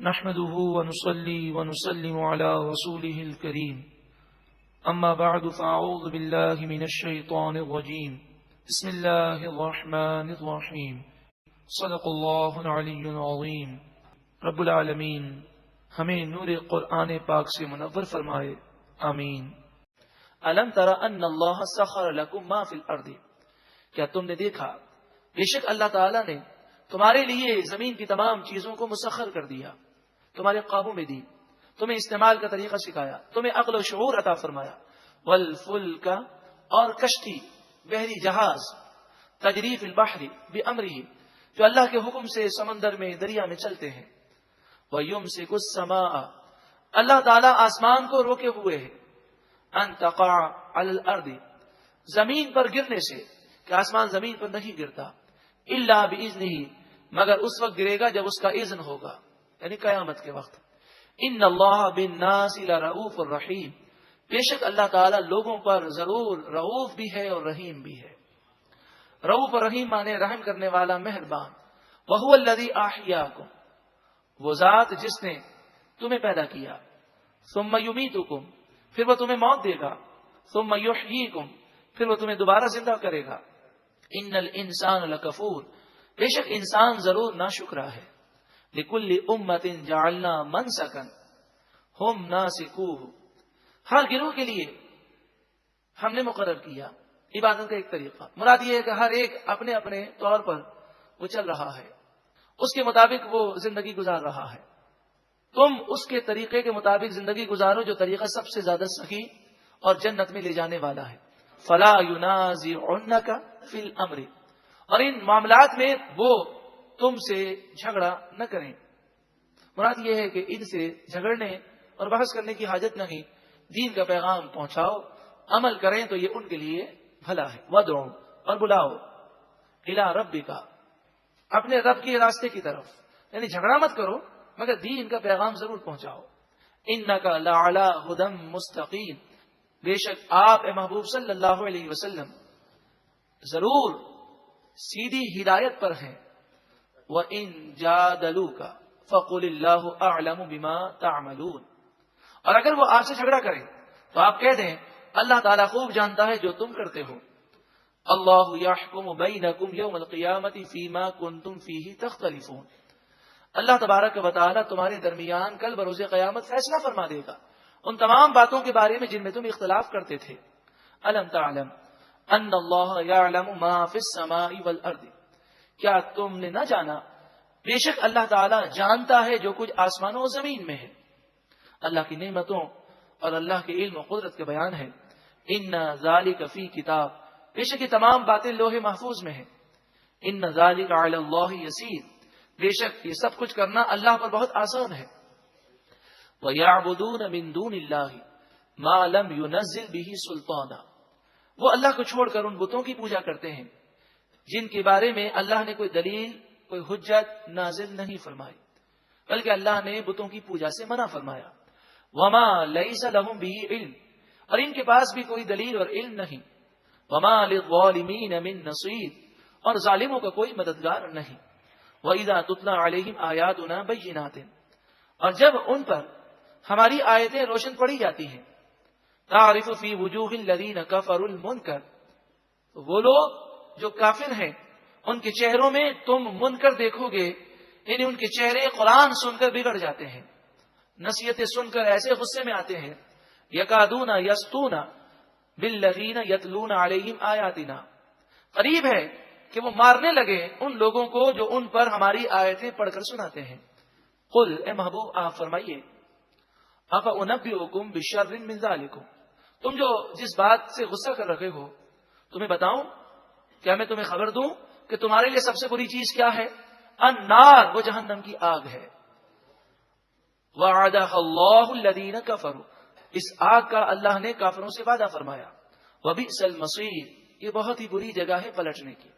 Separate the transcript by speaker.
Speaker 1: نحمده ونصلي ونسلم على رسوله الكريم أما بعد فأعوذ بالله من الشيطان الرجيم بسم الله الرحمن الرحيم صدق الله العلي العظيم رب العالمین ہمیں نور قرآن پاک سے منور فرمائے، آمین۔ الم تر ان اللہ سخر لکم ما فی الارض، کیا تم نے دیکھا بے شک اللہ تعالی نے تمہارے لیے زمین کی تمام چیزوں کو مسخر کر دیا، تمہارے قابو میں دی، تمہیں استعمال کا طریقہ سکھایا، تمہیں عقل و شعور عطا فرمایا۔ والفلک، اور کشتی، بحری جہاز، تجری فی البحر بامرہ، جو اللہ کے حکم سے سمندر میں، دریا میں چلتے ہیں۔ وَيُمْسِكُ السَّمَاءَ، اللہ تعالیٰ آسمان کو روکے ہوئے ہے، ان تقع علی الارض، زمین پر گرنے سے، کہ آسمان زمین پر نہیں گرتا، الا باذنہ، مگر اس وقت گرے گا جب اس کا اذن ہوگا، یعنی قیامت کے وقت۔ ان اللہ بالناس لرؤوف الرحیم، بے شک اللہ تعالیٰ لوگوں پر ضرور رؤوف بھی ہے اور رحیم بھی ہے۔ رؤوف اور رحیم مانے رحم کرنے والا، مہربان۔ وہو الذی احیاکم، وہ ذات جس نے تمہیں پیدا کیا، ثم یمیتکم، پھر وہ تمہیں موت دے گا، ثم یحییکم، پھر وہ تمہیں دوبارہ زندہ کرے گا۔ ان الانسان لکفور، بے شک انسان ضرور ناشکرا ہے۔ لکل امت جعلنا منسکا ہم ناسکوہ، ہر گروہ کے لیے ہم نے مقرر کیا عبادت کا ایک طریقہ۔ مراد یہ ہے کہ ہر ایک اپنے اپنے طور پر وہ چل رہا ہے، اس کے مطابق وہ زندگی گزار رہا ہے۔ تم اس کے طریقے کے مطابق زندگی گزارو جو طریقہ سب سے زیادہ سخی اور جنت میں لے جانے والا ہے۔ فلا ینازعنک فی الامر، اور ان معاملات میں وہ تم سے جھگڑا نہ کریں۔ مراد یہ ہے کہ ان سے جھگڑنے اور بحث کرنے کی حاجت نہیں، دین کا پیغام پہنچاؤ، عمل کریں تو یہ ان کے لیے بھلا ہے۔ وادعو، اور بلاؤ، الی ربک، اپنے رب کے راستے کی طرف، یعنی جھگڑا مت کرو مگر دین کا پیغام ضرور پہنچاؤ۔ انک لعلی ھدی مستقیم، بے شک آپ اے محبوب صلی اللہ علیہ وسلم ضرور سیدھی ہدایت پر ہیں۔ وَإِن جَادَلُوكَ فَقُلِ اللَّهُ أَعْلَمُ بِمَا تَعْمَلُونَ، اور اگر وہ آپ سے جھگڑا کریں تو آپ کہہ دیں اللہ تعالیٰ خوب جانتا ہے جو تم کرتے ہو۔ اللہ یحکم بینکم یوم القیامت فیما کنتم فیہ تختلفون، اللہ تبارک و تعالیٰ تمہارے درمیان کل بروز قیامت فیصلہ فرما دے گا ان تمام باتوں کے بارے میں جن میں تم اختلاف کرتے تھے۔ الم تعلم ان اللہ یعلم ما فی السماء والارض، کیا تم نے نہ جانا بے شک اللہ تعالیٰ جانتا ہے جو کچھ آسمانوں و زمین میں ہے۔ اللہ کی نعمتوں اور اللہ کے علم و قدرت کے بیان ہے۔ ان ذالک فی کتاب، بے شک یہ تمام باتیں لوح محفوظ میں ہیں۔ ان ذالک علی اللہ یسیر، بے شک یہ سب کچھ کرنا اللہ پر بہت آسان ہے۔ وَيَعْبُدُونَ مِن دُونِ اللَّهِ مَا لَمْ يُنَزِّلْ بِهِ سُلْطَانًا، وہ اللہ کو چھوڑ کر ان بتوں کی پوجا کرتے ہیں جن کے بارے میں اللہ نے کوئی دلیل، کوئی حجت نازل نہیں فرمائی، بلکہ اللہ نے بتوں کی پوجا سے منع فرمایا۔ وَمَا لَيْسَ لَهُم بِهِ عِلْمٌ، اور ان کے پاس بھی کوئی دلیل اور علم نہیں۔ وَمَا لِلظَّالِمِينَ مِن نَصِيرٍ، اور ظالموں کا کوئی مددگار نہیں۔ وَإِذَا تُتْلَىٰ عَلَيْهِمْ آيَاتُنَا بَيِّنَاتٍ، اور جب ان پر ہماری آیتیں روشن پڑھی جاتی ہیں، تَعْرِفُ فِي وُجُوهِ الَّذِينَ كَفَرُوا الْمُنكَرَ، وہ لوگ جو کافر ہیں ان کے چہروں میں تم منکر دیکھو گے، یعنی ان کے چہرے قرآن سن کر بگڑ جاتے ہیں، نصیحتیں سن کر ایسے غصے میں آتے ہیں۔ یکادون یسطون بالذین یتلون علیہم آیاتنا، قریب ہے کہ وہ مارنے لگے ان لوگوں کو جو ان پر ہماری آیتیں پڑھ کر سناتے ہیں۔ قل، اے محبوب آپ فرمائیے، افانبئکم بشر من ذالکم، تم جو جس بات سے غصہ کر رہے ہو تمہیں بتاؤں، کیا میں تمہیں خبر دوں کہ تمہارے لیے سب سے بری چیز کیا ہے؟ النار، وہ جہنم کی آگ ہے۔ وعدها اللہ الذین کفروا، اس آگ کا اللہ نے کافروں سے وعدہ فرمایا۔ وبئس المصیر، یہ بہت ہی بری جگہ ہے پلٹنے کی۔